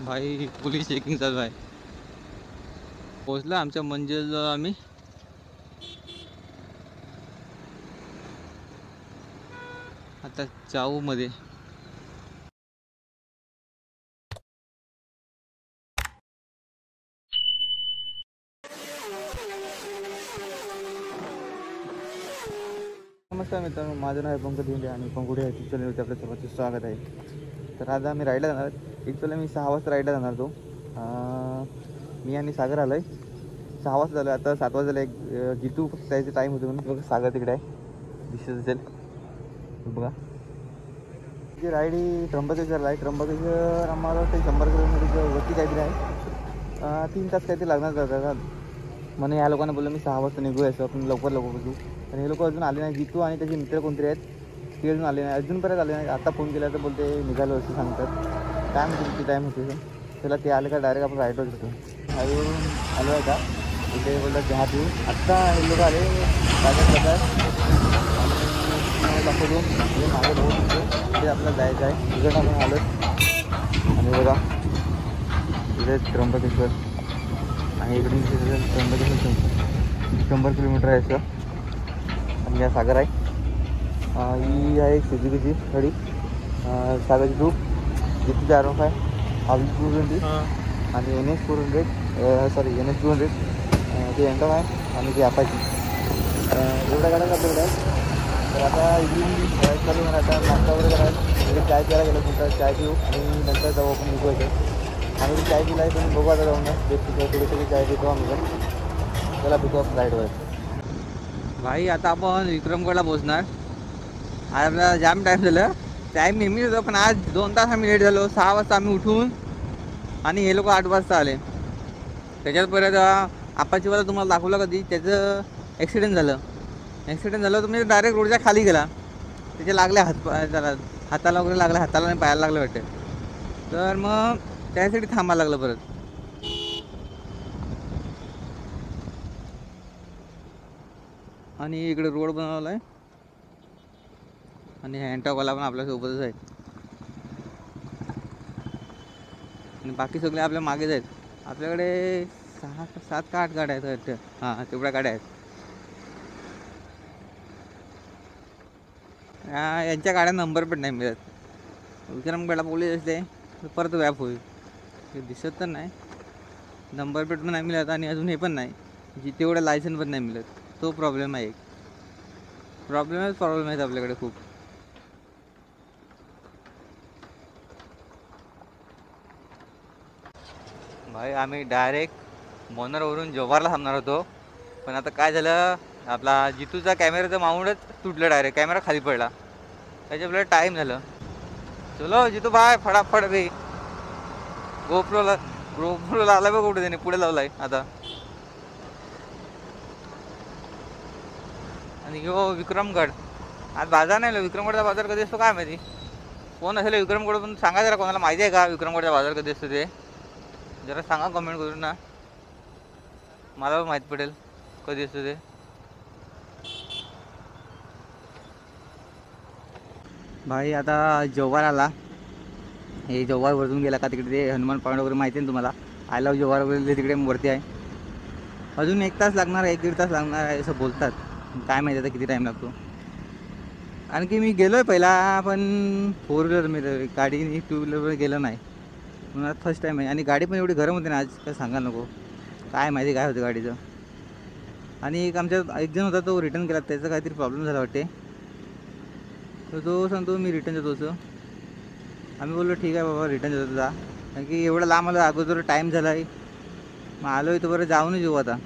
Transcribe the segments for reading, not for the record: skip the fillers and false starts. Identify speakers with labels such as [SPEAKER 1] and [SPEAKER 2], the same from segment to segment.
[SPEAKER 1] भाई police checking चालू आहे. पोहोचलो आमच्या मंजिलजवळ आम्ही. आता चाऊ मध्ये. नमस्कार मित्रांनो, माझं नाव आहे पंकज दिंडे आणि पंकुडे आहे चॅनलवरती आपल्या सर्वांचे स्वागत आहे. तर आज आम्ही राईडला जाणार. ॲक्च्युअली मी 6 वाजता राईडला जाणार तो. मी आणि सागर आलो आहे. 6 वाजता झालं, आता 7 वाजता एक जितू त्याचे टाईम होते म्हणून. बघा सागर तिकडे आहे, दिसत असेल बघा. जी राईड ही त्र्यंबकेश्वरला आहे. त्र्यंबकेश्वर आम्हाला ते 100 किलोमीटरच्या वरती काहीतरी आहे. 3 तास काहीतरी लागणार जातात म्हणून या लोकांना बोललं मी 6 वाजता निघूया, असं आपण लवकर बघू. आणि हे लोक अजून आले नाही. जितू आणि त्याचे मित्र कोणतरी आहेत ते अजून आले नाही, अजूनपर्यंत आले नाही. आता फोन केला तर बोलते निघालो असं सांगतात. काय म्हणते किती टाईम होते त्याला. ते आले का डायरेक्ट आपण राईडवर घेतो. हायवेवरून आलो आहे का इथे बोलतात चहा पिऊ. आत्ता हे लोक आले काय करतात दाखवतो. हे मागे बहुत ते आपल्याला जायचं आहे. तिकडं आपण आलो आणि बघा इथे त्र्यंबकेश्वर आणि इकडून त्र्यंबकेश्वर 100 किलोमीटर आहे असं. आणि या सागर आहे. ही आहे सुझुकीची गाडी, सागरची ग्रुप. जितूची R15 आवी 220 आणि NS 200 ते एंटॉक आहे आणि ते अपाची. एवढ्या गाड्या आपल्याकडे आहेत. तर आता इकडून चालू होणार. आता नाश्ता वगैरे करायला इकडे चाय प्यायला गेलो तुमचा चाय पिऊ आणि नंतर जाऊ आपण निघायचं. आम्ही चाय पिला आहे पण बघू आता जाऊन थोडी चाय पितो आम्ही पण. त्याला पितो आपण राईडवर. भाई आता आपण विक्रमगडला पोहोचणार. आज आपल्याला जाम टाईम झालं. टाईम नेहमीच होतं पण आज 2 तास आम्ही लेट झालो. 6 वाजता आम्ही उठून आणि हे लोक 8 वाजता आले. त्याच्यात परत आपाचीवाला तुम्हाला दाखवलं कधी त्याचं ॲक्सिडेंट झालं तर म्हणजे डायरेक्ट रोडच्या खाली गेला. त्याचे लागले हाताला वगैरे लागले, हाताला आणि पायाला लागलं वाटतं. तर मग त्यासाठी थांबायला लागलं परत. आणि इकडे रोड बनवला आहे आणि हँडटॉकवाला पण आपल्यासोबतच आहे आणि बाकी सगळे आपल्या मागेच आहेत. आपल्याकडे 7 का 8 गाड्या आहेत. हां तेवढ्या गाड्या आहेत. यांच्या गाड्या नंबर पण नाही मिळत. विक्रमगडला पोलीस असते तर परत व्याप होईल. ते दिसत तर नाही, नंबर प्लेट पण नाही मिळत आणि अजून हे पण नाही जिथे एवढं लायसन पण नाही मिळत. तो प्रॉब्लेम आहे. एक प्रॉब्लेम आहेत आपल्याकडे खूप. भाई आम्ही डायरेक्ट मोनरवरून जव्हारला थांबणार होतो पण आता काय झालं, आपला जितूचा कॅमेराचं माऊंटच तुटलं. डायरेक्ट कॅमेरा खाली पडला. त्याच्यामुळे टाईम झालं. चलो जितू बाय फटाफट रे. गोप्रोला आला बघ कुठे त्याने पुढे लावलाय आता. आणि हो विक्रमगड आज बाजार नाही. विक्रमगडचा बाजार कधी असतो काय माहिती. कोण असेल विक्रमगड पण सांगा जरा. कोणाला माहिती आहे का विक्रमगडचा बाजार कधी असतो ते जरा सांगा कमेंट करून ना. मला पण माहीत पडेल कधी असतो ते. भाई आता जव्हार आला. हे जव्हार वरतून गेला का तिकडे ते हनुमान पॉईंट वगैरे माहिती आहे ना तुम्हाला. आय लव्ह जव्हार वगैरे तिकडे वरती आहे. अजून 1 तास लागणार आहे, 1-1.5 तास लागणार आहे असं बोलतात. काय माहिती आता किती टाईम लागतो. आणखी मी गेलो आहे पहिला पण 4 व्हीलर मी गाडीने 2 व्हीलरवर गेलो नाही म्हणून आज फर्स्ट टाईम आहे. आणि गाडी पण एवढी गरम होते ना आज काय सांगायला नको. काय माहिती काय होतं गाडीचं. आणि एक जण होता तो रिटर्न केला, त्याचा काहीतरी प्रॉब्लेम झाला वाटते. तर तो सांगतो मी रिटर्न देतो असं. आम्ही बोललो ठीक आहे बाबा रिटर्न देतो जा. कारण की एवढं लांब आलं, अगोदर टाईम झाला आहे. मग आलो आहे तर बरं जाऊनच येऊ आता.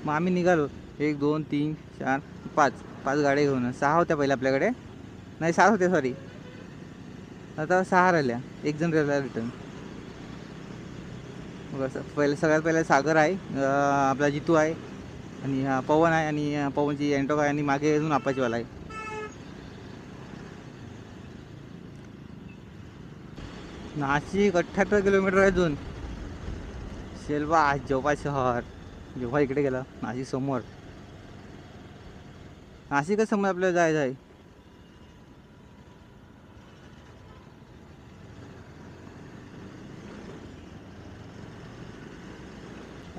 [SPEAKER 1] मग आम्ही निघालो 1 2 3 4 5 गाड्या घेऊन. 6 होत्या पहिल्या आपल्याकडे, नाही 7 होत्या सॉरी. आता 6 राहिल्या, 1 जण राहिला रिटर्न. बस सगळ्यात पहिला सागर आहे, आपला जितू आहे आणि पवन आहे आणि पवनची एंटॉक आहे आणि मागे अजून आपाचीवाला आहे. नाशिक 78 किलोमीटर आहे अजून. शेलवा जेव्हा शहर जेव्हा इकडे गेला नाशिक समोर. नाशिकच समोर आपल्याला जायचं आहे.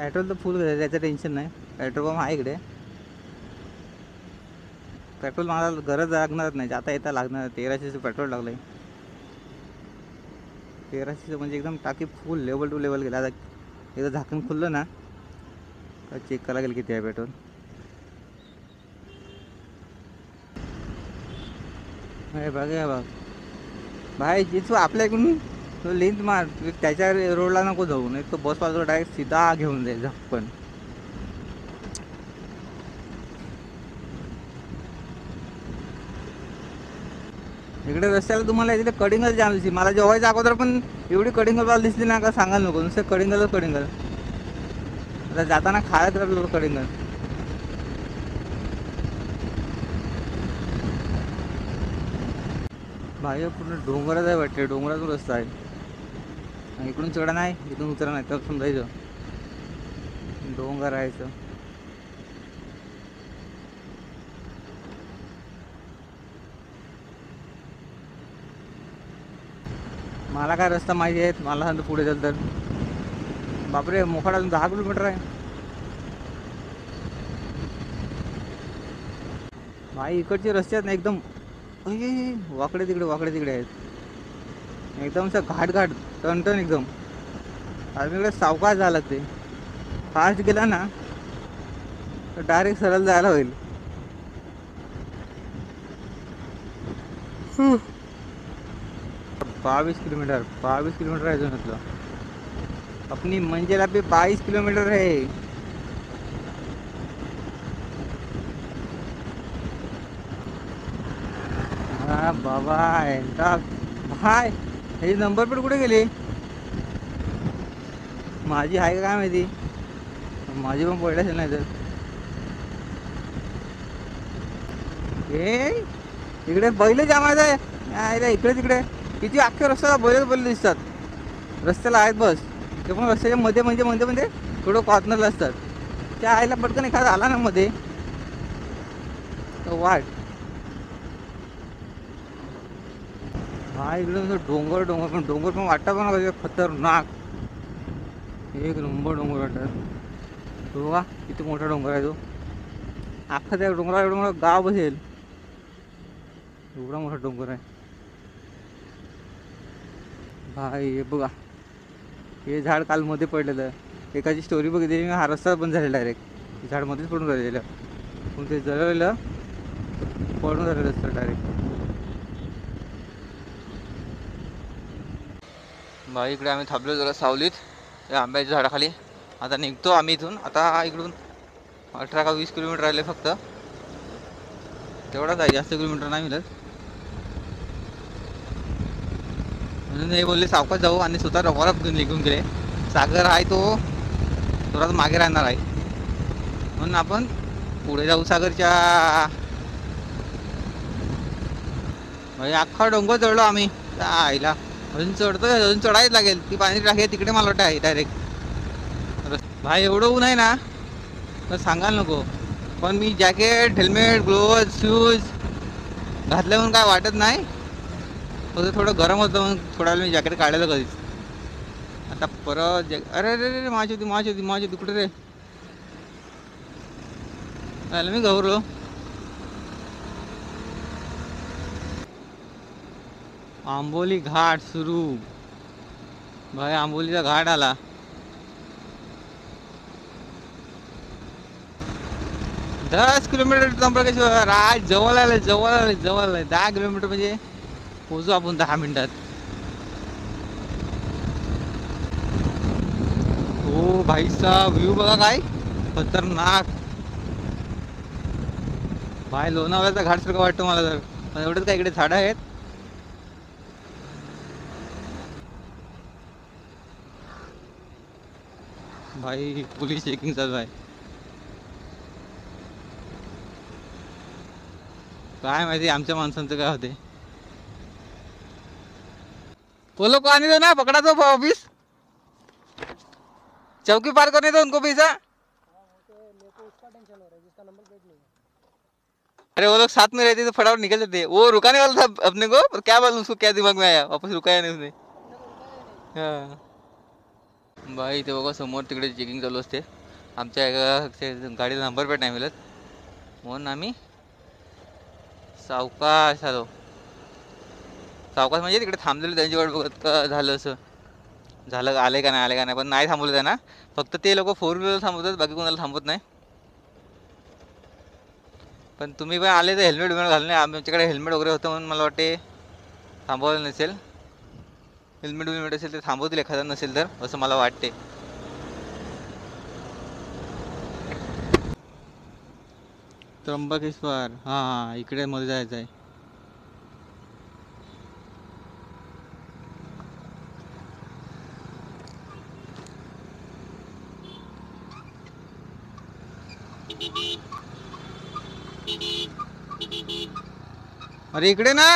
[SPEAKER 1] पेट्रोल तर फुल त्याचं टेन्शन नाही, पेट्रोल पंप आहे इकडे. पेट्रोल मला गरज लागणार नाही, जाता येता लागणार. 1300चं पेट्रोल लागलं आहे. 1300चं म्हणजे एकदम टाकी फुल लेवल टू लेवल गेला. आता एकदा झाकण खुललं ना तर चेक करायला गेलं किती आहे पेट्रोल. हे बघ भाई, जिथं आपल्या इकडून तो लेंथ मार, त्याच्या रोडला नको जाऊ, नाही तो बस पासून डायरेक्ट सीधा घेऊन जाईल झप्पन. इकडे रस्त्याला तुम्हाला इथे कडिंगल जाम दिसली. मला जेवायच्या अगोदर पण एवढी कडिंगल दिसली ना, का सांगायला नको. नुसतं कडिंगल. आता जाताना खायला तर कडिंगल. भाई पूर्ण डोंगराच आहे वाटते, डोंगरातून रस्ता आहे. इकडून चढा नाही, इथून उतरा नाही, तर समजायचं डोंगर आहे. मला काय रस्ता माहिती आहे, मला सांगतो पुढे जाल तर. बापरे, मोखाड अजून 10 किलोमीटर आहे. भाई इकडचे रस्ते आहेत ना एकदम वाकडे तिकडे आहेत. एकदम असं घाट टन एकदम. इकडे सावकाश जायला लागते. फास्ट गेला ना तर डायरेक्ट सरळ जायला होईल. 22 किलोमीटर आहे अजून. अपनी मंजिल अभी 22 किलोमीटर है. हा बाबा, हाय हे नंबर प्लेट कुठे गेली? माझी आहे का काय माहिती, माझी पण पडली असेल. नाही तर हे इकडे बैल जामायचं आहे. इकडे तिकडे किती अख्ख्या रस्त्याला बैल दिसतात. रस्त्याला आहेत बस, ते पण रस्त्याच्या मध्ये म्हणजे थोडं कॉर्नरला असतात. त्या आईला पटकन एखादा आला ना मध्ये तर वाट. हा इकडे डोंगर पण वाटतं पण खतरनाक. एक नंबर डोंगर वाटत. तो बघा किती मोठा डोंगर आहे तो. अख्खा त्या डोंगराला एवढं मोठं गाव बसेल, एवढा मोठा डोंगर आहे. भाई हे बघा, हे झाड काल मध्ये पडलेलं. एकाची स्टोरी बघितली मी, हा रस्ता बंद झालेला डायरेक्ट. झाड मध्येच पडून राहिलेलं, पण ते जळलेलं पडून झालेलं रस्ता डायरेक्ट. भाई इकडे आम्ही थांबलो जरा सावलीत, या आंब्याच्या झाडाखाली. आता निघतो आम्ही इथून. आता इकडून 18 का 20 किलोमीटर राहिले फक्त. तेवढाच आहे, जास्त किलोमीटर नाही मिळत. म्हणून हे बोलले सावकाश जाऊ, आणि स्वतः रॉकरअप घेऊन निघून गेले. सागर आहे तो थोडाच मागे राहणार आहे, म्हणून आपण पुढे जाऊ सागरच्या. म्हणजे अख्खा डोंगर चढलो आम्ही. आईला अजून चढायच लागेल. ती पाणी टाकी तिकडे मला वाटतं आहे डायरेक्ट. भाई एवढं ऊन आहे ना तर सांगायला नको. पण मी जॅकेट, हेल्मेट, ग्लोव्ज, शूज घातले म्हणून काय वाटत नाही. फक्त थोडं गरम होतं म्हणून थोडा वेळ मी जॅकेट काढलेलं कधीच. आता परत अरे रे माझी होती कुठे रे? मी घाबरलो. आंबोली घाट सुरू. भाई आंबोलीचा घाट आला. दस किलोमीटर त्र्यंबकेश्वर. आज जवळ आलं. 10 किलोमीटर म्हणजे पोहोचू आपण 10 मिनिटात. हो भाई साहब, व्ह्यू बघा काय खतरनाक. भाई लोणावळ्याचा घाट सारखं वाटतं मला तर. पण एवढंच काय इकडे झाडं आहेत. भाई पोलीस चेकिंग चालू आहे. काय माहिती आमच्या माणसांचं काय होते. वो लोग को आने दो ना, पकड़ा दो ऑफिस, चौकी पार करने दो उनको पैसा. अरे वो लोग साथ में रहते तो फटाफट निकल जाते. वो रुकाने वाला था अपने को, पर क्या मालूम उसको क्या दिमाग में आया, वापस रुकाया नहीं उसने. हाँ भाई ते बघा समोर तिकडे चेकिंग चालू असते. आमच्या गाडीला नंबर प्लेट नाही मिळत म्हणून आम्ही सावकाश आलो. सावकाश म्हणजे तिकडे थांबलेलं त्यांची वाट बघत का झालं असं झालं आले का नाही पण नाही थांबवलं त्यांना. फक्त ते लोक 4 व्हीलर थांबवतात बाकी कोणाला थांबवत नाही. पण तुम्ही पण आले तर हेल्मेट घालून आमच्याकडे हेल्मेट वगैरे होतं म्हणून मला वाटते थांबवलं नसेल. हेल्मेट असेल तर थांबवतील एखादा नसेल तर असं मला वाटते. त्र्यंबकेश्वर हां इकडे मध्ये जायचं आहे. अरे इकडे ना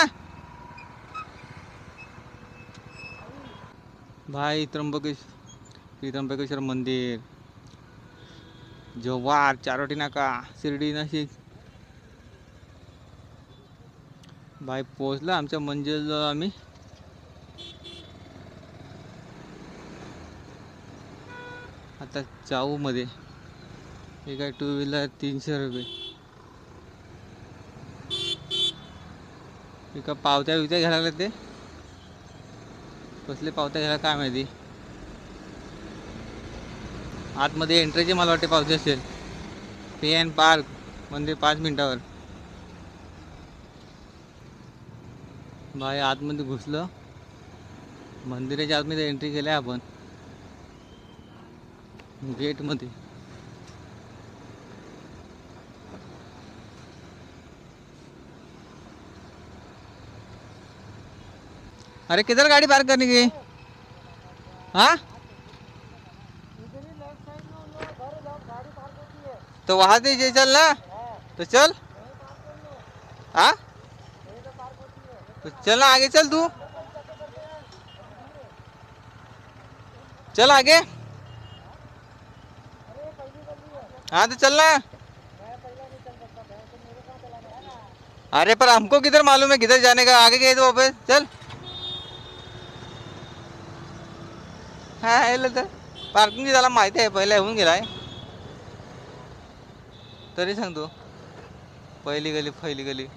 [SPEAKER 1] भाई त्र्यंबकेश्वर मंदिर जव्हार चारोटी नाका शिर्डी नाशिक. भाई पोहोचला आमच्या मंजिल आम्ही. आता जाऊ मध्ये. हे काय 2 व्हीलर 300 रुपये. एका पावत्या घ्यायला लागले ते कसले पावत्या घ्यायला काय माहिती. आतमध्ये एंट्रीची मला वाटते पावती असेल. पे अँड पार्क मंदिर 5 मिनिटावर. भाई आतमध्ये घुसलं मंदिराच्या आतमध्ये एंट्री केली आपण गेटमध्ये. अरे किधर गाड़ी पार्क करने की? हाँ तो वहां से चल ना तो चल. हाँ तो चल ना आगे चल तू चल आगे. हाँ तो चल ना. अरे पर हमको किधर मालूम है किधर जाने का. आगे गए तो वापस चल. हा तर पार्किंग त्याला माहिती आहे पहिला होऊन गेलाय तरी सांगतो. पहिली गली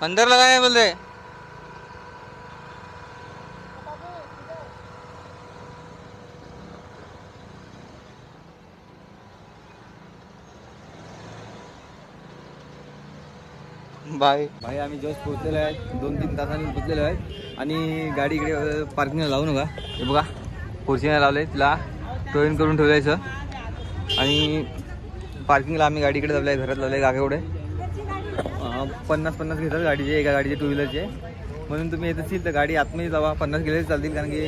[SPEAKER 1] अंदर लगाए बोल रहे. भाई आम्ही जस्ट पोहोचलेलो आहे. 2-3 तासांनी पोहोचलेलो आहे आणि गाडी इकडे पार्किंगला लावू नका. हे बघा खुर्चीला लावले तिला टोईन करून ठेवायचं आणि पार्किंगला आम्ही गाडी इकडे लावली आहे. घरात लावले गागाएवढे 50 घेतात गाडीचे एका गाडीचे 2 व्हीलरचे. म्हणून तुम्ही येत असेल तर गाडी आतमध्ये जावा. 50 गेले चालतील कारण की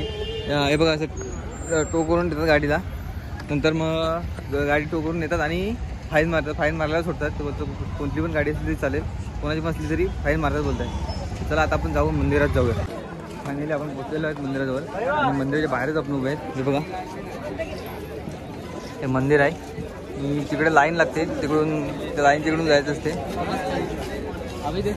[SPEAKER 1] हे बघा असं टो करून देतात गाडीला. नंतर मग गाडी टो करून येतात आणि फाईन मारतात. फाईन मारायला सोडतात. कोणती पण गाडी असली तरी चालेल कोणाची पण असली तरी फाईन मारतात बोलताय. चला आता आपण जाऊ मंदिरात जाऊया. फायनली आपण पोहोचलेलो आहेत मंदिराजवळ आणि मंदिराच्या बाहेरच आपण उभे आहेत. हे बघा हे मंदिर आहे. तिकडे लाईन लागते तिकडून त्या लाईन तिकडून जायचं असते.